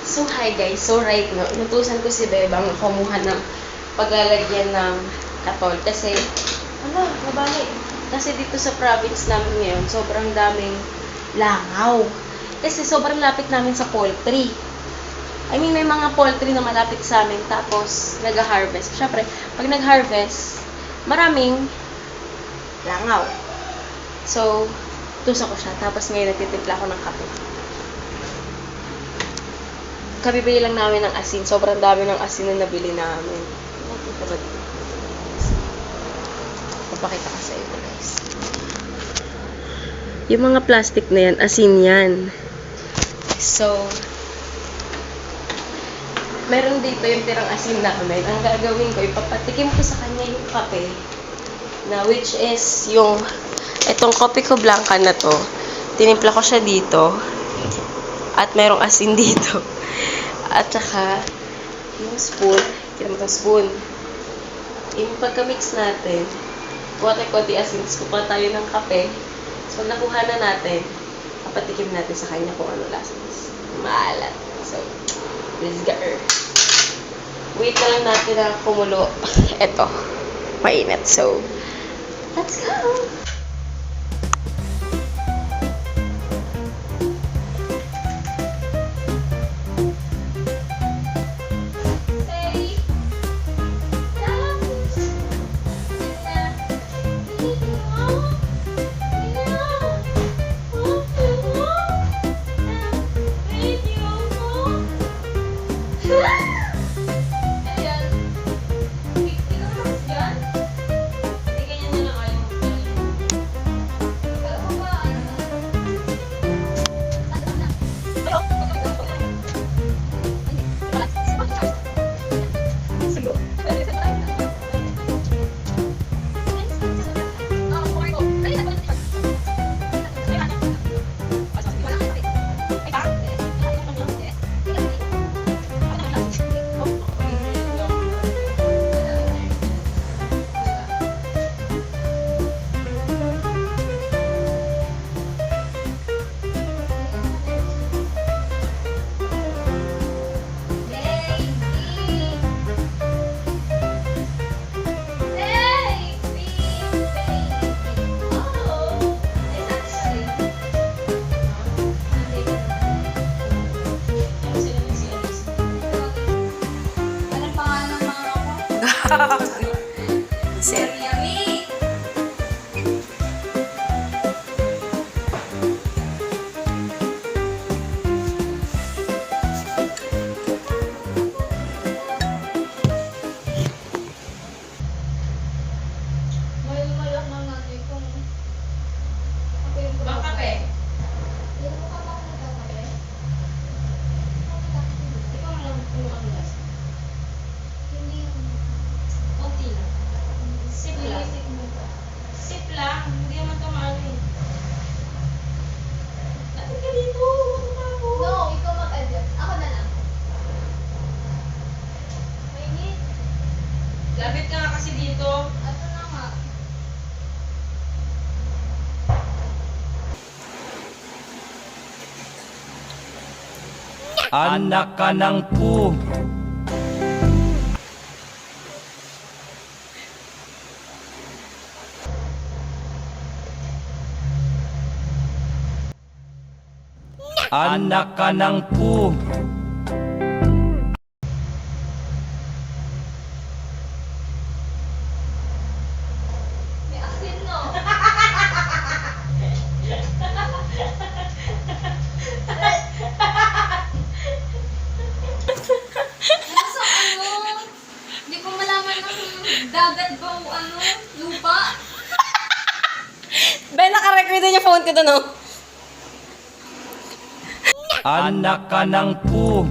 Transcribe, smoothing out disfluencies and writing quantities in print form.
So, hi guys. So, right now, inutusan ko si Bebang na kumuha ng paglalagyan ng katol. Kasi, nabali. Kasi dito sa province namin ngayon, sobrang daming langaw. Kasi sobrang lapit namin sa poultry. I mean, may mga poultry na malapit sa amin, tapos nag-harvest. Siyempre, pag nag-harvest, maraming langaw. So, tusa ko siya. Tapos ngayon, nagtitimpla ako ng kape. Kabibili lang namin ng asin. Sobrang dami ng asin na nabili namin. Nakita ba dito? Papakita ko sa inyo, guys. Yung mga plastic na yan, asin yan. So, meron dito yung tirang asin namin. Ang gagawin ko, ipapatikim ko sa kanya yung kape. Na which is yung, itong kopi ko blanca na to. Tinimpla ko siya dito. At merong asin dito. At saka, yung spoon, kita mo itong spoon. Yung pagka-mix natin, kuha tayo konti asin, kuha tayo ng kape. So, pag nakuha na natin, papatikim natin sa kanya kung ano lasa. Maalat. So, let's go. Wait na lang natin na kumulo. Eto, mainit. So, let's go! Set. Lapit ka nga kasi dito. Ato na nga. Anak ka ng pu. Anak ka ng pu. Hindi ko malaman ng dagat ba o lupa. Ben, naka-record din yung phone ko doon, no? Anak ka ng pu.